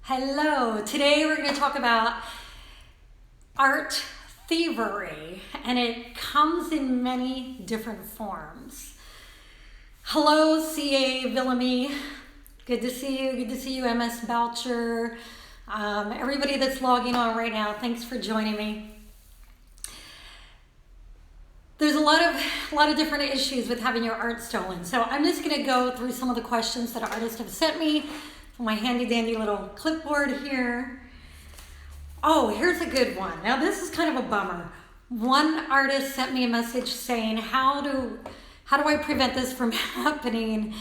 Hello, today we're going to talk about art thievery, and it comes in many different forms. Hello, C.A. Villamy. Good to see you, MS Boucher. Everybody that's logging on right now, thanks for joining me. There's a lot of different issues with having your art stolen. So I'm just going to go through some of the questions that artists have sent me from my handy dandy little clipboard here. Oh, here's a good one. Now this is kind of a bummer. One artist sent me a message saying, how do I prevent this from happening?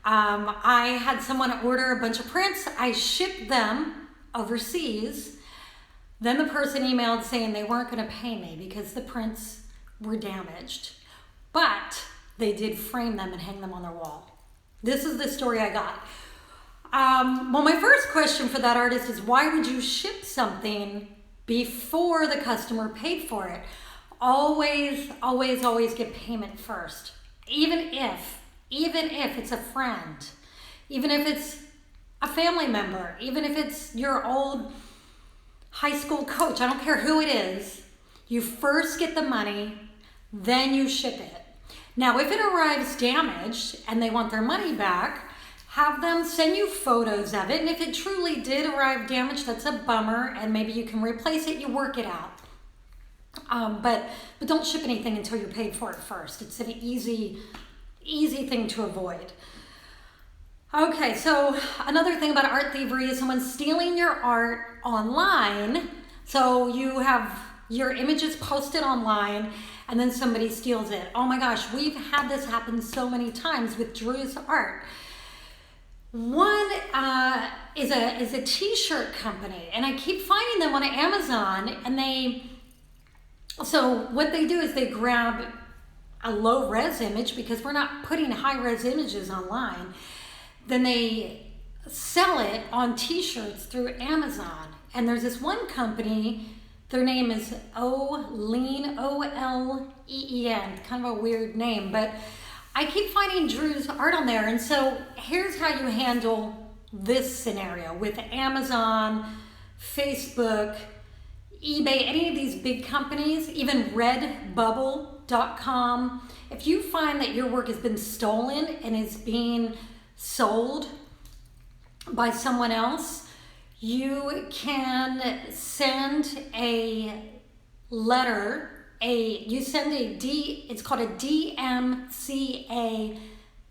I had someone order a bunch of prints. I shipped them overseas. Then the person emailed saying they weren't going to pay me because the prints were damaged. But they did frame them and hang them on their wall. This is the story I got. Well, my first question for that artist is, why would you ship something before the customer paid for it? Always get payment first. Even if it's a friend, even if it's a family member, even if it's your old high school coach, I don't care who it is, you first get the money, then you ship it. Now, if it arrives damaged and they want their money back, have them send you photos of it. And if it truly did arrive damaged, that's a bummer, and maybe you can replace it, you work it out. But don't ship anything until you're paid for it first. It's an easy thing to avoid. Okay, so another thing about art thievery is someone stealing your art online. So you have your images posted online and then somebody steals it. Oh my gosh, we've had this happen so many times with Drew's art. One is a t-shirt company, and I keep finding them on Amazon, and so what they do is they grab a low-res image, because we're not putting high-res images online, then they sell it on t-shirts through Amazon. And there's this one company, their name is Olen, O-L-E-E-N, kind of a weird name, but I keep finding Drew's art on there. And so here's how you handle this scenario with Amazon, Facebook, eBay, any of these big companies, even redbubble.com. If you find that your work has been stolen and is being sold by someone else, you can send a letter. It's called a DMCA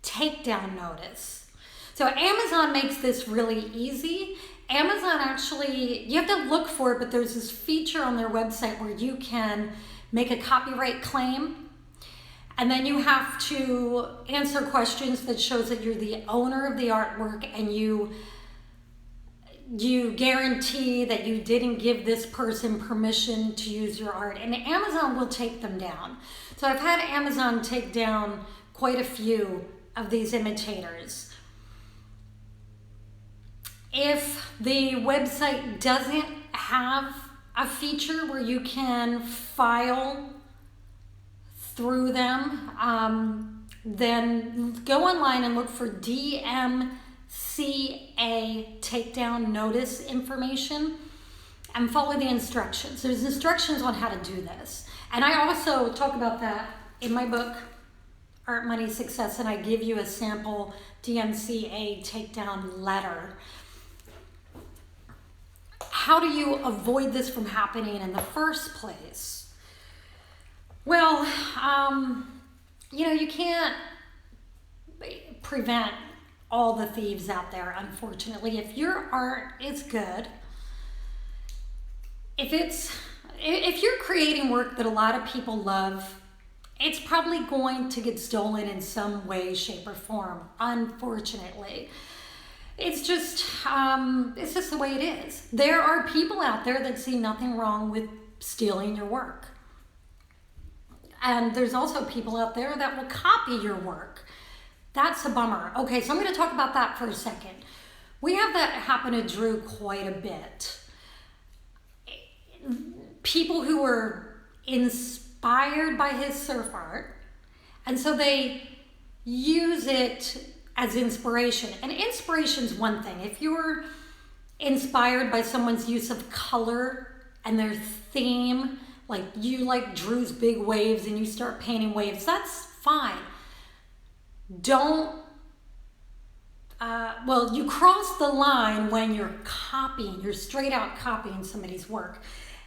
takedown notice. So Amazon makes this really easy. Amazon actually, you have to look for it, but there's this feature on their website where you can make a copyright claim, and then you have to answer questions that shows that you're the owner of the artwork, and you guarantee that you didn't give this person permission to use your art, and Amazon will take them down. So I've had Amazon take down quite a few of these imitators. If the website doesn't have a feature where you can file through them, then go online and look for DMCA takedown notice information and follow the instructions. There's instructions on how to do this. And I also talk about that in my book, Art, Money, Success, and I give you a sample DMCA takedown letter. How do you avoid this from happening in the first place? Well, you can't prevent all the thieves out there, unfortunately. If your art is good, if you're creating work that a lot of people love, it's probably going to get stolen in some way, shape, or form, unfortunately. It's just the way it is. There are people out there that see nothing wrong with stealing your work. And there's also people out there that will copy your work. That's a bummer. Okay, so I'm going to talk about that for a second. We have that happen to Drew quite a bit. People who were inspired by his surf art, and so they use it as inspiration. And inspiration's one thing. If you're inspired by someone's use of color and their theme, like you like Drew's big waves and you start painting waves, that's fine. Don't, well, you cross the line when you're copying, you're straight out copying somebody's work.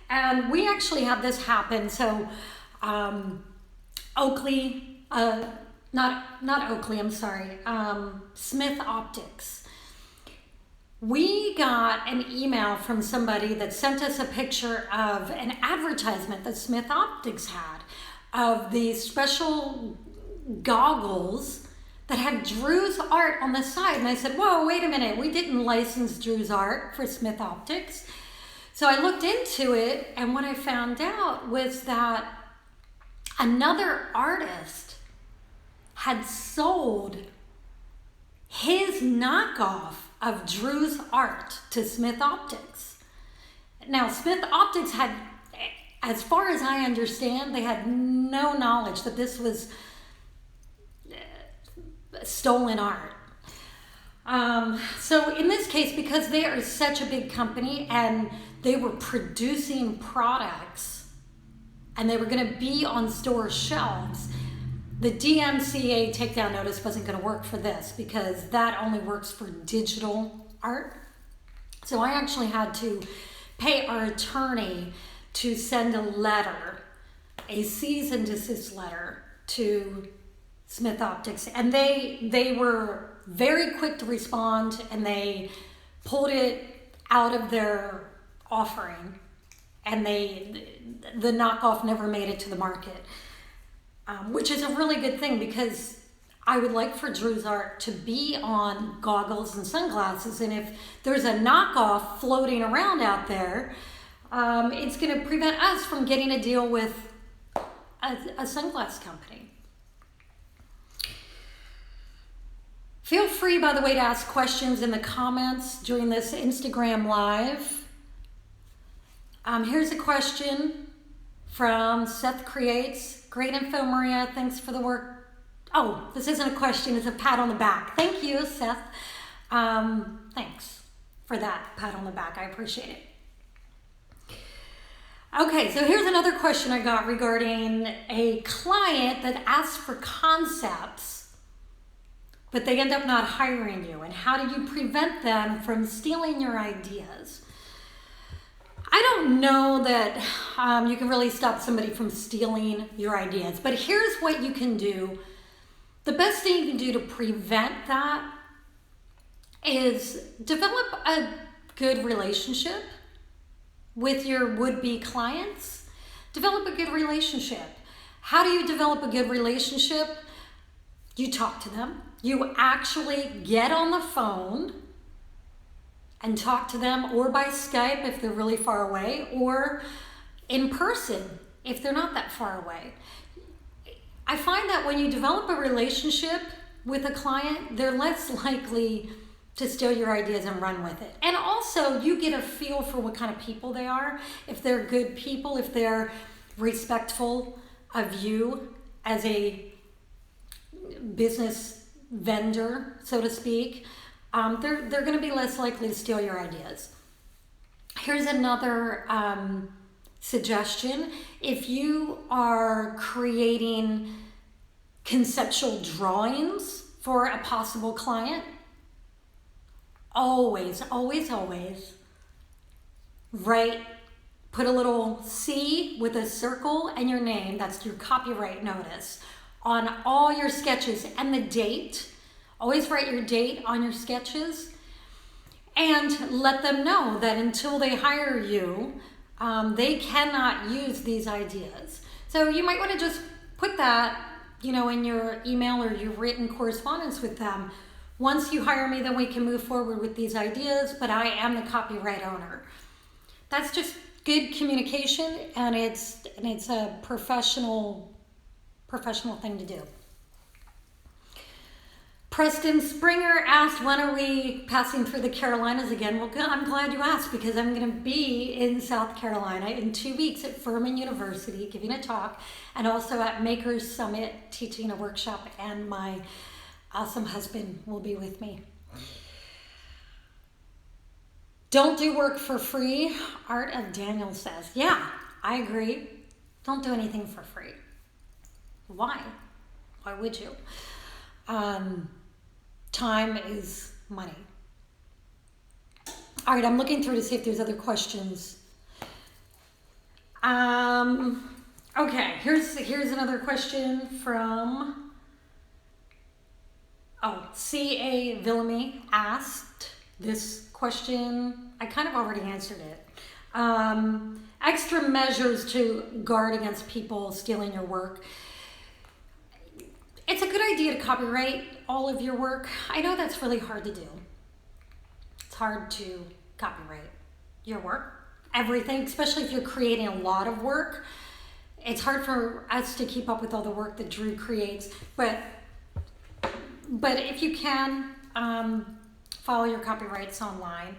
And we actually had this happen. So Oakley, not Oakley, I'm sorry, Smith Optics. We got an email from somebody that sent us a picture of an advertisement that Smith Optics had of these special goggles that had Drew's art on the side. And I said, whoa, wait a minute, we didn't license Drew's art for Smith Optics. So I looked into it, and what I found out was that another artist had sold his knockoff of Drew's art to Smith Optics. Now, Smith Optics had, as far as I understand, they had no knowledge that this was stolen art. So in this case, because they are such a big company and they were producing products and they were going to be on store shelves, the DMCA takedown notice wasn't going to work for this because that only works for digital art. So I actually had to pay our attorney to send a letter, a cease and desist letter to Smith Optics. And they were very quick to respond, and they pulled it out of their offering, and the knockoff never made it to the market. Which is a really good thing, because I would like for Drew's art to be on goggles and sunglasses, and if there's a knockoff floating around out there, it's going to prevent us from getting a deal with a sunglass company. Feel free, by the way, to ask questions in the comments during this Instagram Live. Here's a question from Seth Creates. Great info, Maria. Thanks for the work. Oh, this isn't a question. It's a pat on the back. Thank you, Seth. Thanks for that pat on the back. I appreciate it. Okay, so here's another question I got regarding a client that asked for concepts, but they end up not hiring you. And how do you prevent them from stealing your ideas? I don't know that you can really stop somebody from stealing your ideas, but here's what you can do. The best thing you can do to prevent that is develop a good relationship with your would-be clients. Develop a good relationship. How do you develop a good relationship? You talk to them. You actually get on the phone and talk to them, or by Skype if they're really far away, or in person if they're not that far away. I find that when you develop a relationship with a client, they're less likely to steal your ideas and run with it. And also, you get a feel for what kind of people they are. If they're good people, if they're respectful of you as a business vendor, so to speak, they're going to be less likely to steal your ideas. Here's another suggestion. If you are creating conceptual drawings for a possible client, always put a little C with a circle and your name, that's your copyright notice, on all your sketches, and the date. Always write your date on your sketches, and let them know that until they hire you, they cannot use these ideas. So you might want to just put that, in your email or your written correspondence with them. Once you hire me, then we can move forward with these ideas, but I am the copyright owner. That's just good communication, and it's a professional thing to do. Preston Springer asked, when are we passing through the Carolinas again? Well, I'm glad you asked, because I'm going to be in South Carolina in 2 weeks at Furman University giving a talk, and also at Makers Summit teaching a workshop, and my awesome husband will be with me. Don't do work for free. Art of Daniel says, yeah, I agree. Don't do anything for free. Why? Why would you? Time is money. All right, I'm looking through to see if there's other questions. Okay, here's another question from, C.A. Villamy asked this question. I kind of already answered it. Extra measures to guard against people stealing your work. It's a good idea to copyright all of your work. I know that's really hard to do. It's hard to copyright your work, everything, especially if you're creating a lot of work. It's hard for us to keep up with all the work that Drew creates, but if you can, follow your copyrights online,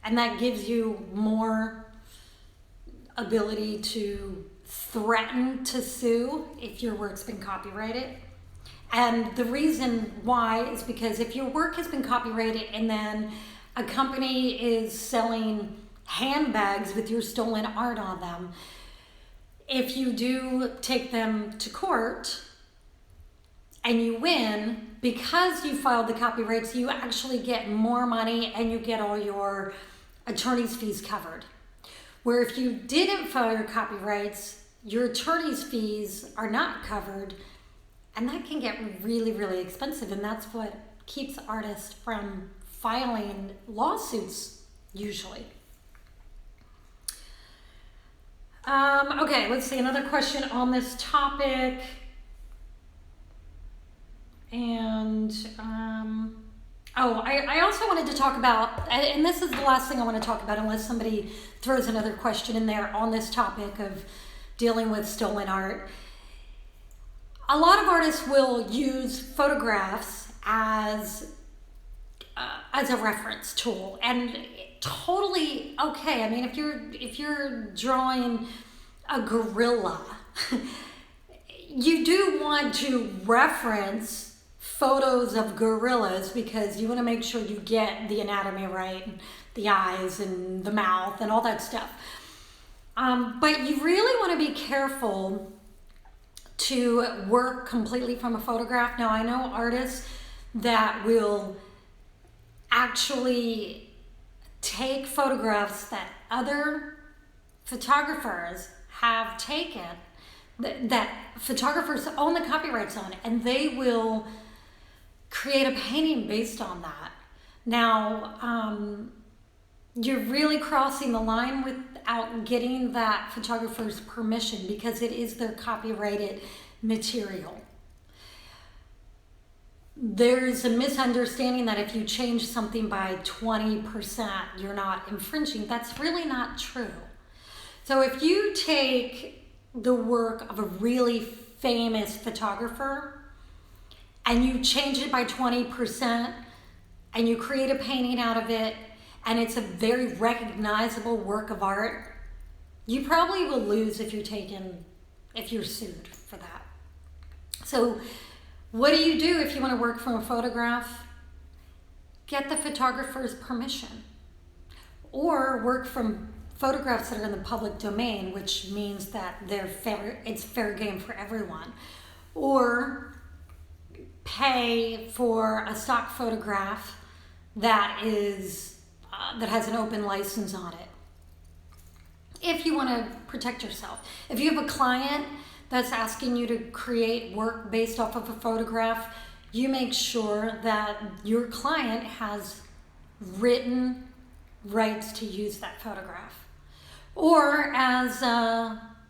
and that gives you more ability to threaten to sue if your work's been copyrighted. And the reason why is because if your work has been copyrighted and then a company is selling handbags with your stolen art on them, if you do take them to court and you win, because you filed the copyrights, you actually get more money and you get all your attorney's fees covered. Where if you didn't file your copyrights, your attorney's fees are not covered, and that can get really, really expensive, and that's what keeps artists from filing lawsuits usually. Okay, let's see, another question on this topic. And, I also wanted to talk about, and this is the last thing I want to talk about unless somebody throws another question in there on this topic of dealing with stolen art. A lot of artists will use photographs as a reference tool, and totally okay. I mean, if you're drawing a gorilla, you do want to reference photos of gorillas because you want to make sure you get the anatomy right, and the eyes and the mouth and all that stuff. But you really want to be careful to work completely from a photograph. Now, I know artists that will actually take photographs that other photographers have taken, that photographers own the copyrights on, and they will create a painting based on that. Now, you're really crossing the line without getting that photographer's permission because it is their copyrighted material. There's a misunderstanding that if you change something by 20%, you're not infringing. That's really not true. So if you take the work of a really famous photographer and you change it by 20% and you create a painting out of it and it's a very recognizable work of art, you probably will lose if you're sued for that. So what do you do if you want to work from a photograph? Get the photographer's permission, or work from photographs that are in the public domain, which means that it's fair game for everyone, or pay for a stock photograph that has an open license on it. If you want to protect yourself. If you have a client that's asking you to create work based off of a photograph, you make sure that your client has written rights to use that photograph. Or as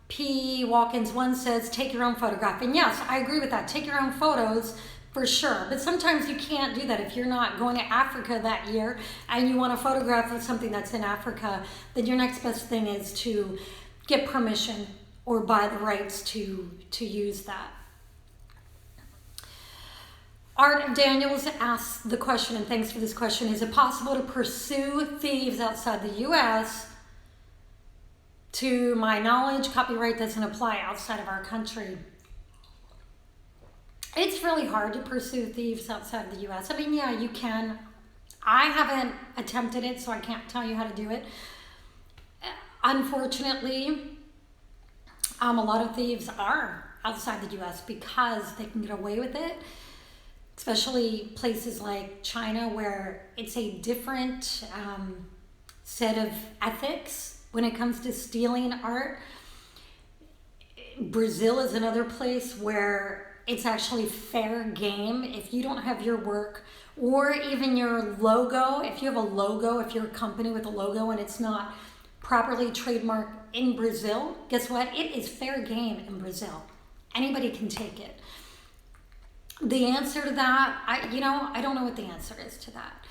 P. Watkins 1 says, take your own photograph. And yes, I agree with that. Take your own photos for sure. But sometimes you can't do that. If you're not going to Africa that year and you want a photograph of something that's in Africa, then your next best thing is to get permission or buy the rights to use that. Art Daniels asks the question, and thanks for this question, is it possible to pursue thieves outside the U.S.? To my knowledge, copyright doesn't apply outside of our country. It's really hard to pursue thieves outside of the U.S. I mean, yeah, you can. I haven't attempted it, so I can't tell you how to do it. Unfortunately, a lot of thieves are outside the US because they can get away with it, especially places like China where it's a different set of ethics when it comes to stealing art. Brazil is another place where it's actually fair game. If you don't have your work or even your logo, if you have a logo, if you're a company with a logo and it's not properly trademarked in Brazil, guess what? It is fair game in Brazil. Anybody can take it. The answer to that, I don't know what the answer is to that.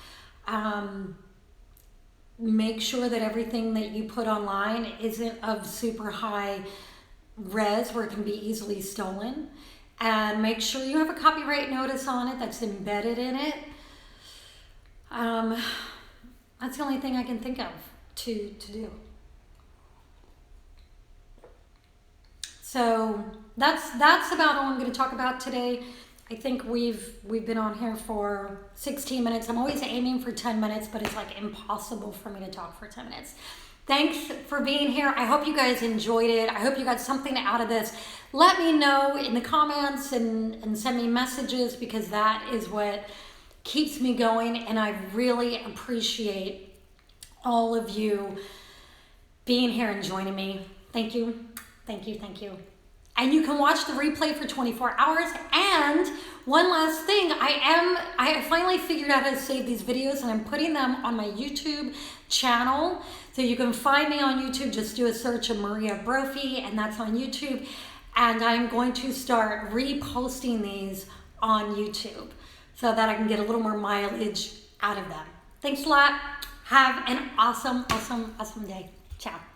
Make sure that everything that you put online isn't of super high res where it can be easily stolen. And make sure you have a copyright notice on it that's embedded in it. That's the only thing I can think of to do. So that's about all I'm going to talk about today. I think we've been on here for 16 minutes. I'm always aiming for 10 minutes, but it's like impossible for me to talk for 10 minutes. Thanks for being here. I hope you guys enjoyed it. I hope you got something out of this. Let me know in the comments and send me messages, because that is what keeps me going. And I really appreciate all of you being here and joining me. Thank you. Thank you. Thank you. And you can watch the replay for 24 hours. And one last thing, I finally figured out how to save these videos, and I'm putting them on my YouTube channel. So you can find me on YouTube. Just do a search of Maria Brophy, and that's on YouTube. And I'm going to start reposting these on YouTube so that I can get a little more mileage out of them. Thanks a lot. Have an awesome, awesome, awesome day. Ciao.